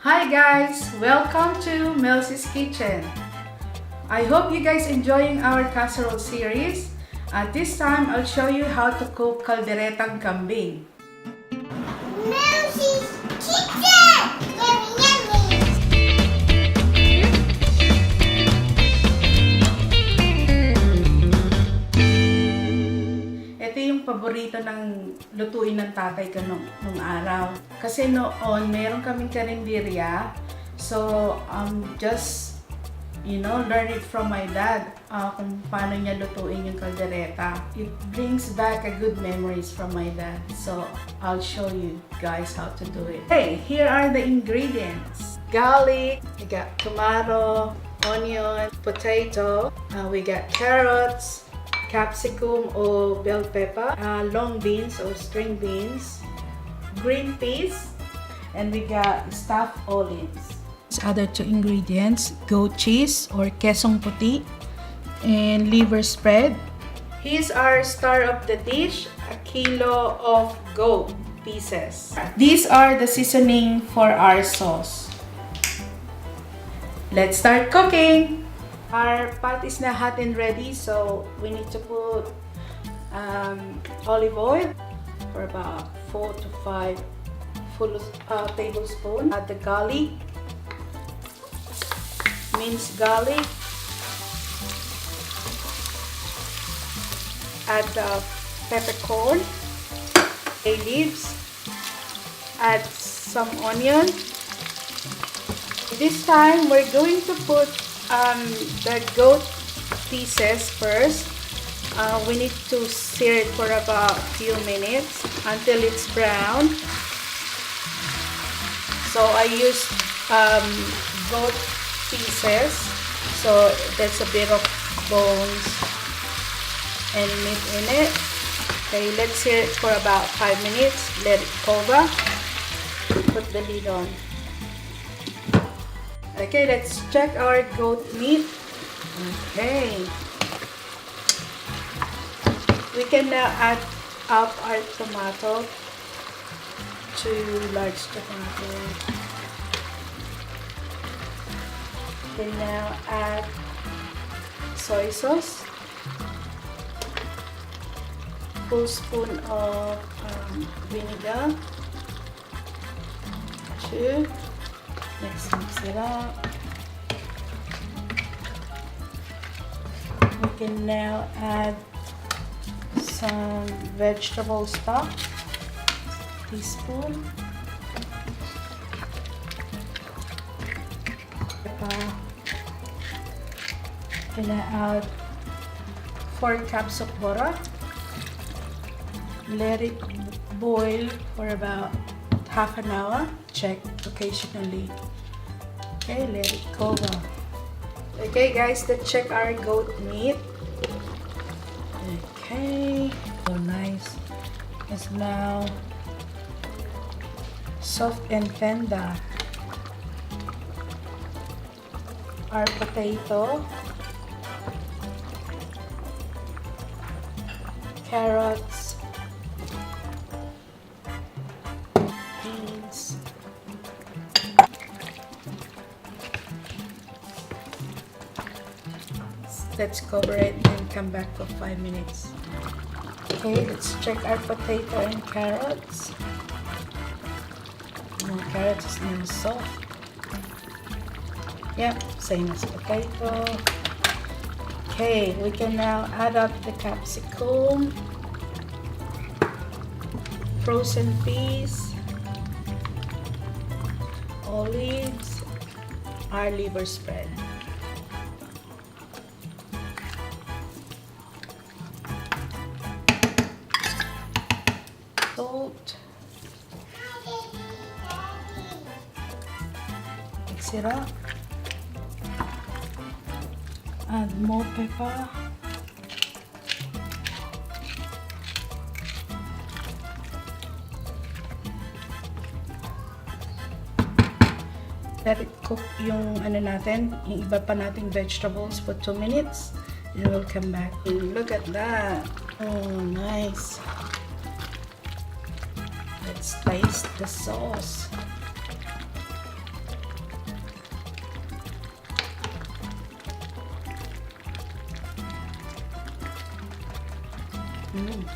Hi guys! Welcome to MELCY'S kitchen. I hope you guys enjoying our casserole series. At this time, I'll show you how to cook calderetang kambing. MELCY'S kitchen! Yummy, yummy! Ito yung paborito ng lutuin ng tatay ko nung araw. Kasi noon, meron kaming karinderya. So, just, learn it from my dad kung paano niya lutuin yung caldereta. It brings back a good memories from my dad. So, I'll show you guys how to do it. Okay, here are the ingredients. Garlic, we got tomato, onion, potato, we got carrots, capsicum or bell pepper, long beans or string beans, green peas, and we got stuffed olives. Other two ingredients, goat cheese or Kasong puti, and liver spread. Here's our star of the dish, a kilo of goat pieces. These are the seasoning for our sauce. Let's start cooking! Our pot is now hot and ready, so we need to put olive oil for about 4 to 5 full tablespoons. Add the garlic, minced garlic. Add the peppercorn, bay leaves. Add some onion. This time we're going to put the goat pieces first. We need to sear it for about a few minutes until it's brown. So I used goat pieces, so there's a bit of bones and meat in it. Okay, let's sear it for about 5 minutes. Let it cover. Put the lid on. Okay, let's check our goat meat. Okay. We can now add up our tomato, 2 large tomatoes. We can now add soy sauce, full spoon of vinegar, 2. Let's mix it up. We can now add some vegetable stock, teaspoon. Gonna add 4 cups of water. Let it boil for about half an hour. Check occasionally. Okay, let it cover. Okay guys, let's check our goat meat. Okay, so nice. It's now soft and tender. Our potato, carrots, beans, let's cover it and come back for 5 minutes. Okay, let's check our potato and carrots. Carrots is now soft. Yep, same as potato. Okay, we can now add up the capsicum, frozen peas, olives, our liver spread. Salt. Mix it up. Add more pepper. Let it cook yung natin, yung iba pa nating vegetables for 2 minutes. And we'll come back. Look at that. Oh, nice. Let's taste the sauce.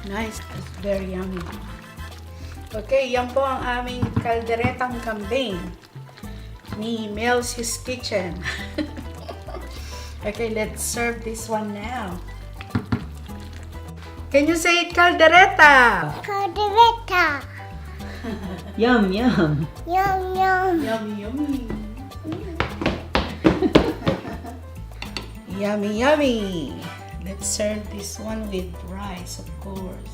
Nice. It's very yummy. Okay, yan po ang aming kalderetang kambing ni MELCY'S Kitchen. Okay, let's serve this one now. Can you say it, Caldereta? Caldereta. Yum, yum. Yum, yum. Yummy, yummy. Yummy, yummy. Let's serve this one with rice, of course.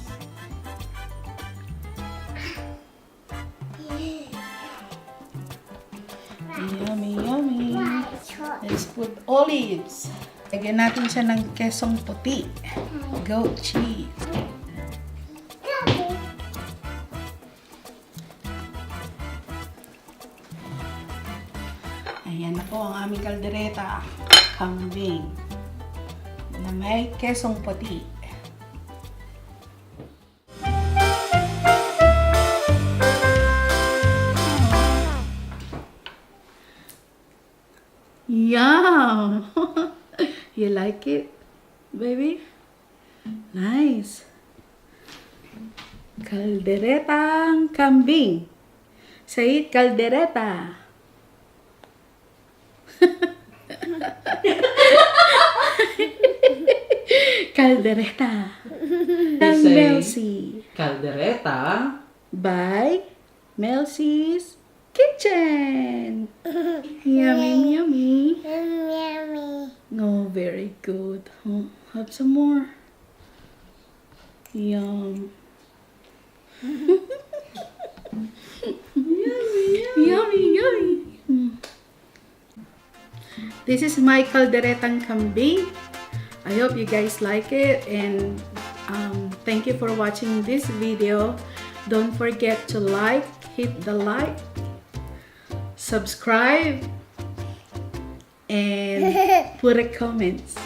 Yummy, yummy. Let's put olives. Lagyan natin siya ng kesong puti. Goat cheese. Ayan na po ang aming kaldereta. Kambing. Na may kesong puti. Yum! You like it, baby? Nice. Kalderetang kambing. Say it, kaldereta. Caldereta. You say Melcy. Caldereta. By MELCY'S Kitchen. Yummy, yummy. Yummy. Oh, very good. Oh, have some more. Yum. Yummy, yummy. Mm. This is my kalderetang kambing. I hope you guys like it, and thank you for watching this video. Don't forget to like, hit the like, subscribe, and put a comments.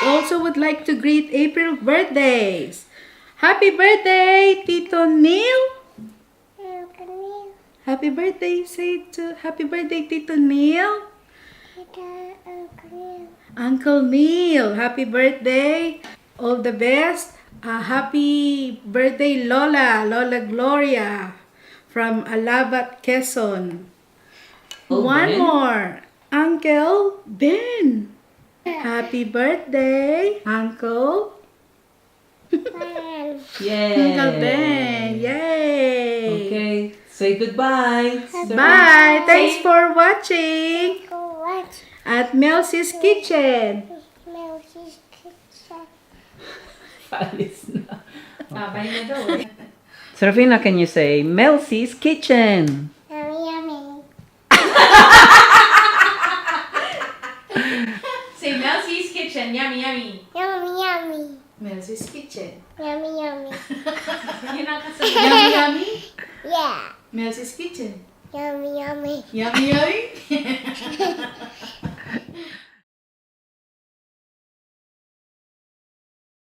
Also would like to greet April birthdays. Happy birthday, Tito Neil. Happy birthday, say to happy birthday, Tito Neil. Uncle Neil, happy birthday. All the best. Happy birthday, Lola Gloria from Alabat, Quezon. Oh, One Ben? more. Uncle Ben. Happy birthday, Uncle. Yay! Uncle Ben. Yay. Okay, say goodbye. Bye. Thanks for watching Go watch at MELCY'S Kitchen. MELCY'S Kitchen. Alis na. Babay na daw eh. Serafina, can you say MELCY'S Kitchen? Yummy, yummy. Say MELCY'S Kitchen, yummy, yummy. Yummy, yummy. MELCY'S Kitchen. Yummy, yummy. Yun ang kasunod. Yummy, yummy. Yeah. MELCY'S Kitchen. Yummy, yummy. Yummy, yummy.